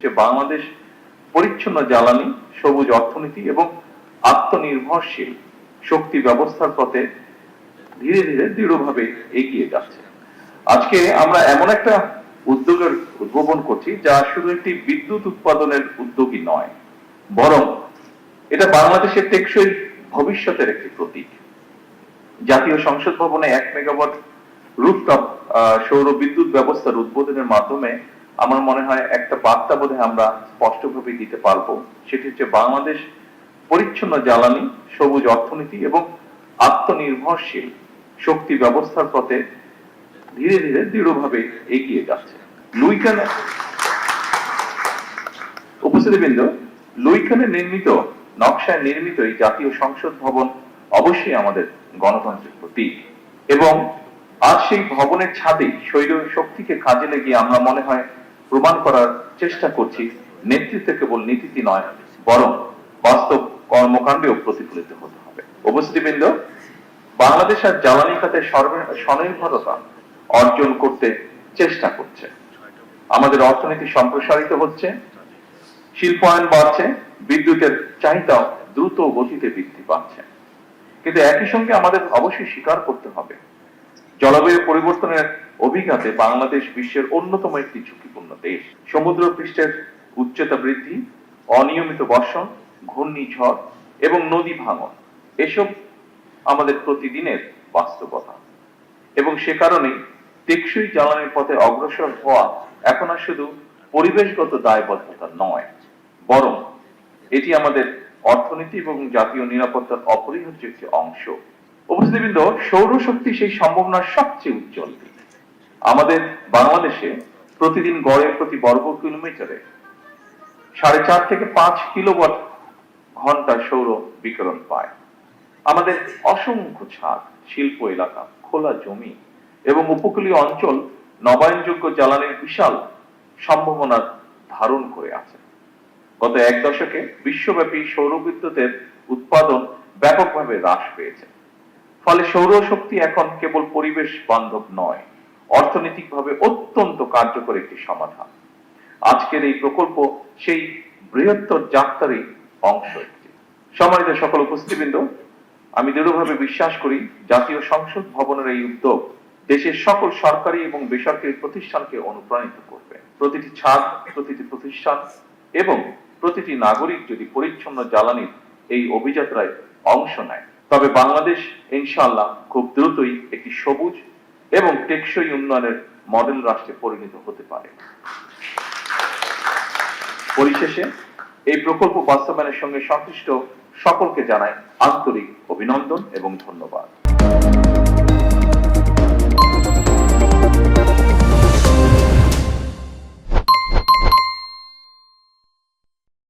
যে বাংলাদেশ পরিচ্ছন্ন জ্বালানি, সবুজ অর্থনীতি এবং আত্মনির্ভরশীল শক্তি ব্যবস্থার পথে ধীরে ধীরে দৃঢ়ভাবে এগিয়ে যাচ্ছে। আজকে আমরা এমন একটা উদ্যোগের উদ্ভাবন করছি যা শুধু একটি বিদ্যুৎ উৎপাদনের উদ্যোগই নয়, বরং এটা বাংলাদেশের টেকসই ভবিষ্যতের একটি প্রতীক। জাতীয় সংসদ ভবনে 1 মেগাওয়াট রুফটপ সৌর বিদ্যুৎ ব্যবস্থার উদ্বোধনের মাধ্যমে আমার মনে হয় একটা বার্তা বোধহয় আমরা স্পষ্টভাবে দিতে পারবো। সেটি হচ্ছে বাংলাদেশ পরিচ্ছন্ন জ্বালানি, সবুজ অর্থনীতি এবং আত্মনির্ভরশীল শক্তি ব্যবস্থার পথে ধীরে ধীরে দৃঢ়ভাবে এগিয়ে যাচ্ছে। উপস্থিতিবৃন্দ, লুইখানে নির্মিত, নকশায় নির্মিত এই জাতীয় সংসদ ভবন অবশ্যই আমাদের গণতন্ত্রের প্রতীক এবং আজ সেই ভবনের ছাদে সৌর শক্তিকে কাজে লাগিয়ে আমরা মনে হয় প্রমাণ করার চেষ্টা করছি নেতৃত্বে কেবল নীতিতে নয়, বরং বাস্তব কর্মকাণ্ডেও প্রতিফলিত হতে হবে। উপস্থিতিবৃন্দ, বাংলাদেশ আর জ্বালানি খাতে স্বনির্ভরতা অর্জন করতে চেষ্টা করছে। আমাদের অর্থনীতি সম্প্রসারিত হচ্ছে, শিল্পায়ন বাড়ছে, বিদ্যুতের চাহিদা দ্রুত গতিতে বৃদ্ধি পাচ্ছে। কিন্তু একই সঙ্গে আমাদের অবশ্যই স্বীকার করতে হবে, জলবায়ু পরিবর্তনের অভিঘাতে বাংলাদেশ বিশ্বের অন্যতম একটি ঝুঁকিপূর্ণ দেশ। সমুদ্র পৃষ্ঠের উচ্চতা বৃদ্ধি, অনিয়মিত বর্ষণ, ঘূর্ণিঝড় এবং নদী ভাঙন এসব আমাদের প্রতিদিনের বাস্তবতা এবং সে কারণেই টেকসই জ্বালানির পথে অগ্রসর হওয়া এখন আর শুধু পরিবেশগত দায়বদ্ধতা নয়, বরং এটি আমাদের অর্থনীতি এবং জাতীয় নিরাপত্তার অপরিহার্য একটি অংশ। উপস্থিতিবৃন্দ, সৌরশক্তি সেই সম্ভাবনার সবচেয়ে উজ্জ্বল দিক। আমাদের বাংলাদেশে প্রতিদিন গড়ে প্রতি বর্গ কিলোমিটারে 4.5 থেকে 5 কিলোওয়াট ঘন্টা সৌর বিকিরণ পায়। আমাদের অসংখ্য ছাদ, শিল্প এলাকা, খোলা জমি এবং উপকূলীয় অঞ্চল নবায়নযোগ্য জ্বালানির বিশাল সম্ভাবনা ধারণ করে আছে। গত 1 দশকে বিশ্বব্যাপী সৌর বিদ্যুতের উৎপাদন ব্যাপকভাবে হ্রাস পেয়েছে। ফলে সৌরশক্তি এখন কেবল পরিবেশ বান্ধব নয়, অর্থনৈতিকভাবে অত্যন্ত কার্যকর একটি সমাধান। আজকের এই প্রকল্প সেই বৃহত্তর যাত্রারই অংশ একটি। সম্মানিত সকল উপস্থিতিবৃন্দ, আমি দৃঢ়ভাবে বিশ্বাস করি জাতীয় সংসদ ভবনের এই উদ্যোগ দেশের সকল সরকারি এবং বেসরকারি প্রতিষ্ঠানকে অনুপ্রাণিত করবে। প্রতিটি ছাদ, প্রতিটি প্রতিষ্ঠান এবং প্রতিটি নাগরিক যদি পরিচ্ছন্ন জ্বালানির এই অভিযাত্রায় অংশ নেয়, তবে বাংলাদেশ ইনশাআল্লাহ খুব দ্রুতই একটি সবুজ এবং টেকসই উন্নয়নের মডেল রাষ্ট্রে পরিণত হতে পারে। পরিশেষে এই প্রকল্প বাস্তবায়নের সঙ্গে সংশ্লিষ্ট সকলকে জানাই আন্তরিক অভিনন্দন এবং ধন্যবাদ।